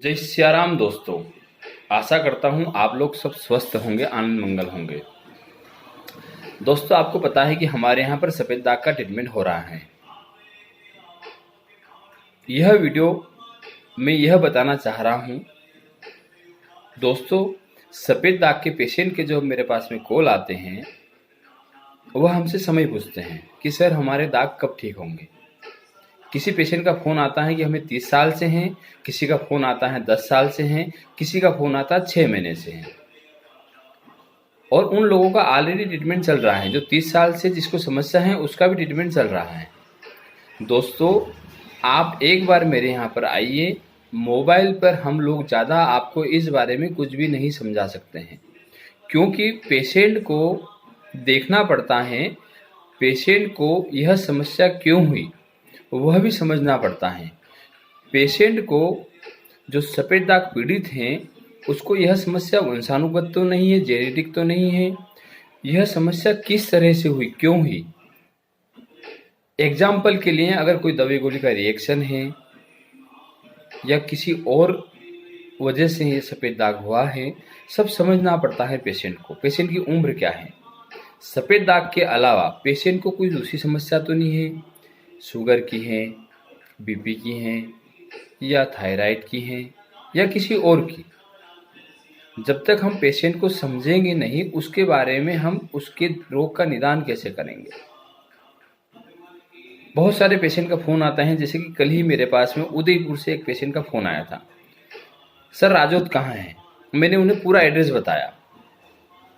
जय सियाराम दोस्तों। आशा करता हूँ आप लोग सब स्वस्थ होंगे, आनंद मंगल होंगे। दोस्तों, आपको पता है कि हमारे यहाँ पर सफ़ेद दाग का ट्रीटमेंट हो रहा है। यह वीडियो मैं यह बताना चाह रहा हूँ दोस्तों, सफ़ेद दाग के पेशेंट के जो मेरे पास में कॉल आते हैं वह हमसे समय पूछते हैं कि सर हमारे दाग कब ठीक होंगे। किसी पेशेंट का फ़ोन आता है कि हमें 30 साल से हैं, किसी का फ़ोन आता है 10 साल से हैं, किसी का फ़ोन आता है 6 महीने से हैं। और उन लोगों का ऑलरेडी ट्रीटमेंट चल रहा है। जो 30 साल से जिसको समस्या है उसका भी ट्रीटमेंट चल रहा है। दोस्तों, आप एक बार मेरे यहाँ पर आइए। मोबाइल पर हम लोग ज़्यादा आपको इस बारे में कुछ भी नहीं समझा सकते हैं, क्योंकि पेशेंट को देखना पड़ता है। पेशेंट को यह समस्या क्यों हुई वह भी समझना पड़ता है। पेशेंट को जो सफ़ेद दाग पीड़ित हैं उसको यह समस्या वंशानुगत तो नहीं है, जेनेटिक तो नहीं है। यह समस्या किस तरह से हुई, क्यों हुई। एग्जाम्पल के लिए, अगर कोई दवाई गोली का रिएक्शन है या किसी और वजह से ये सफ़ेद दाग हुआ है, सब समझना पड़ता है पेशेंट को। पेशेंट की उम्र क्या है। सफ़ेद दाग के अलावा पेशेंट को कोई दूसरी समस्या तो नहीं है, शुगर की है, बीपी की है या थायराइड की है या किसी और की। जब तक हम पेशेंट को समझेंगे नहीं, उसके बारे में हम उसके रोग का निदान कैसे करेंगे। बहुत सारे पेशेंट का फ़ोन आता है, जैसे कि कल ही मेरे पास में उदयपुर से एक पेशेंट का फ़ोन आया था। सर राजौत कहाँ है। मैंने उन्हें पूरा एड्रेस बताया।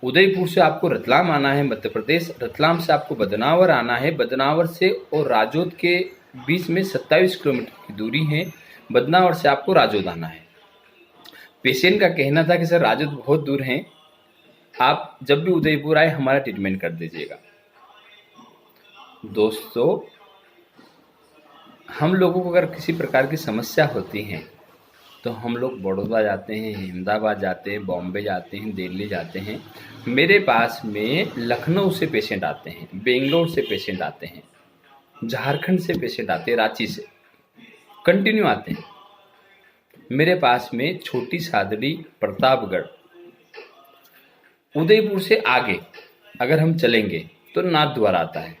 उदयपुर से आपको रतलाम आना है, मध्य प्रदेश। रतलाम से आपको बदनावर आना है। बदनावर से और राजौत के बीच में 27 किलोमीटर की दूरी है। बदनावर से आपको राजौत आना है। पेशेंट का कहना था कि सर राजौत बहुत दूर है, आप जब भी उदयपुर आए हमारा ट्रीटमेंट कर दीजिएगा। दोस्तों, हम लोगों को अगर किसी प्रकार की समस्या होती है तो हम लोग बड़ौदा जाते हैं, अहमदाबाद जाते हैं, बॉम्बे जाते हैं, दिल्ली जाते हैं। मेरे पास में लखनऊ से पेशेंट आते हैं, बेंगलोर से पेशेंट आते हैं, झारखंड से पेशेंट आते हैं, रांची से कंटिन्यू आते हैं। मेरे पास में छोटी सादड़ी, प्रतापगढ़, उदयपुर से आगे अगर हम चलेंगे तो नाथद्वारा आता है।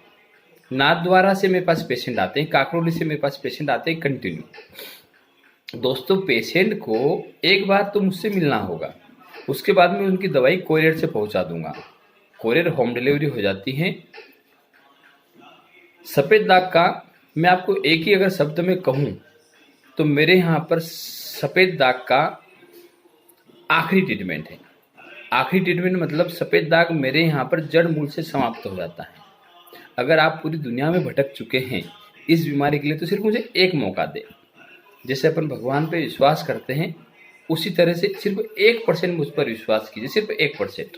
नाथद्वारा से मेरे पास पेशेंट आते हैं, काकरोली से मेरे पास पेशेंट आते हैं कंटिन्यू। दोस्तों, पेशेंट को एक बार तो मुझसे मिलना होगा, उसके बाद में उनकी दवाई कोरियर से पहुंचा दूंगा। कोरियर होम डिलीवरी हो जाती है। सफ़ेद दाग का मैं आपको एक ही अगर शब्द में कहूँ तो मेरे यहाँ पर सफ़ेद दाग का आखिरी ट्रीटमेंट है। आखिरी ट्रीटमेंट मतलब सफ़ेद दाग मेरे यहाँ पर जड़ मूल से समाप्त हो जाता है। अगर आप पूरी दुनिया में भटक चुके हैं इस बीमारी के लिए, तो सिर्फ मुझे एक मौका दें। जैसे अपन भगवान पे विश्वास करते हैं, उसी तरह से सिर्फ 1% मुझ पर विश्वास कीजिए, सिर्फ 1%।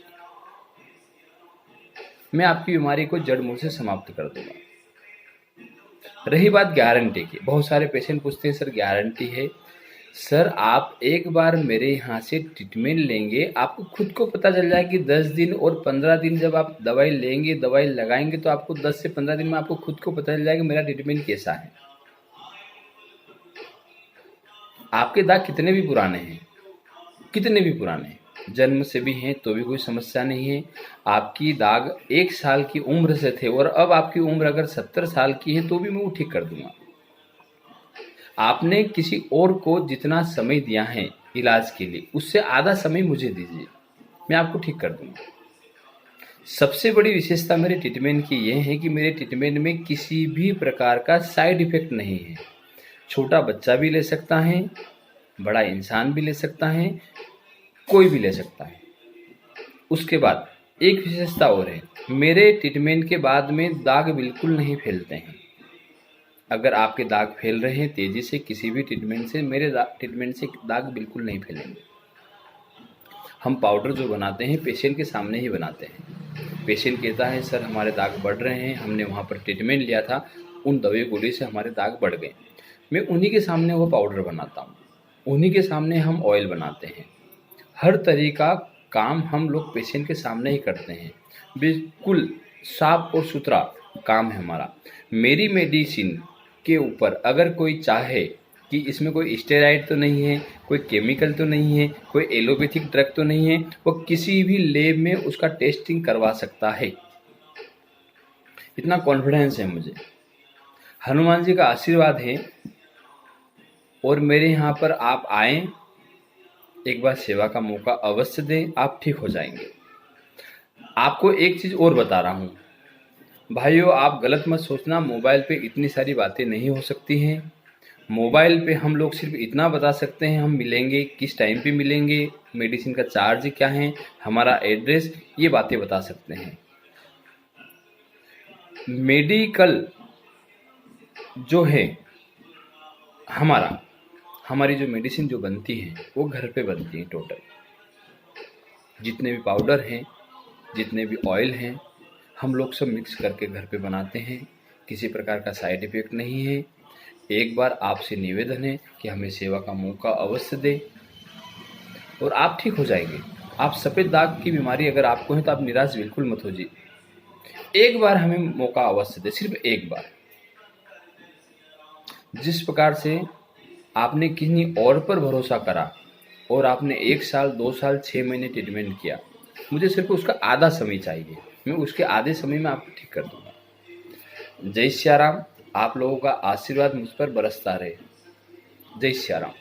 मैं आपकी बीमारी को जड़ मूल से समाप्त कर दूंगा। रही बात गारंटी की, बहुत सारे पेशेंट पूछते हैं सर गारंटी है। सर आप एक बार मेरे यहाँ से ट्रीटमेंट लेंगे, आपको खुद को पता चल जाए कि 10 दिन और 15 दिन जब आप दवाई लेंगे, दवाई लगाएंगे, तो आपको 10 से 15 दिन में आपको खुद को पता चल जाएगा मेरा ट्रीटमेंट कैसा है। आपके दाग कितने भी पुराने हैं, कितने भी पुराने हैं, जन्म से भी हैं तो भी कोई समस्या नहीं है। आपकी दाग 1 साल की उम्र से थे और अब आपकी उम्र अगर 70 साल की है तो भी मैं वो ठीक कर दूंगा। आपने किसी और को जितना समय दिया है इलाज के लिए, उससे आधा समय मुझे दीजिए, मैं आपको ठीक कर दूंगा। सबसे बड़ी विशेषता मेरे ट्रीटमेंट की यह है कि मेरे ट्रीटमेंट में किसी भी प्रकार का साइड इफेक्ट नहीं है। छोटा बच्चा भी ले सकता है, बड़ा इंसान भी ले सकता है, कोई भी ले सकता है। उसके बाद एक विशेषता और है, मेरे ट्रीटमेंट के बाद में दाग बिल्कुल नहीं फैलते हैं। अगर आपके दाग फैल रहे हैं तेज़ी से किसी भी ट्रीटमेंट से, मेरे ट्रीटमेंट से दाग बिल्कुल नहीं फैलेंगे। हम पाउडर जो बनाते हैं पेशेंट के सामने ही बनाते हैं। पेशेंट कहता है सर हमारे दाग बढ़ रहे हैं, हमने वहाँ पर ट्रीटमेंट लिया था, उन दवाई गोली से हमारे दाग बढ़ गए। मैं उन्हीं के सामने वो पाउडर बनाता हूँ, उन्हीं के सामने हम ऑयल बनाते हैं। हर तरह का काम हम लोग पेशेंट के सामने ही करते हैं। बिल्कुल साफ और सुथरा काम है हमारा। मेरी मेडिसिन के ऊपर अगर कोई चाहे कि इसमें कोई स्टेरॉइड तो नहीं है, कोई केमिकल तो नहीं है, कोई एलोपैथिक ड्रग तो नहीं है। वो किसी भी लैब में उसका टेस्टिंग करवा सकता है, इतना कॉन्फिडेंस है मुझे। हनुमान जी का आशीर्वाद है। और मेरे यहाँ पर आप आएँ, एक बार सेवा का मौका अवश्य दें, आप ठीक हो जाएंगे। आपको एक चीज़ और बता रहा हूँ भाइयों, आप गलत मत सोचना, मोबाइल पे इतनी सारी बातें नहीं हो सकती हैं। मोबाइल पे हम लोग सिर्फ इतना बता सकते हैं, हम मिलेंगे किस टाइम पे मिलेंगे, मेडिसिन का चार्ज क्या है, हमारा एड्रेस, ये बातें बता सकते हैं। मेडिकल जो है हमारी जो मेडिसिन जो बनती है वो घर पे बनती है। टोटल जितने भी पाउडर हैं, जितने भी ऑयल हैं, हम लोग सब मिक्स करके घर पे बनाते हैं। किसी प्रकार का साइड इफ़ेक्ट नहीं है। एक बार आपसे निवेदन है कि हमें सेवा का मौका अवश्य दें और आप ठीक हो जाएंगे। आप सफ़ेद दाग की बीमारी अगर आपको है तो आप निराश बिल्कुल मत होजिए। एक बार हमें मौका अवश्य दें, सिर्फ एक बार। जिस प्रकार से आपने किसी और पर भरोसा करा और आपने 1 साल 2 साल 6 महीने ट्रीटमेंट किया, मुझे सिर्फ उसका आधा समय चाहिए, मैं उसके आधे समय में आपको ठीक कर दूंगा। जय सिया राम। आप लोगों का आशीर्वाद मुझ पर बरसता रहे। जय सिया राम।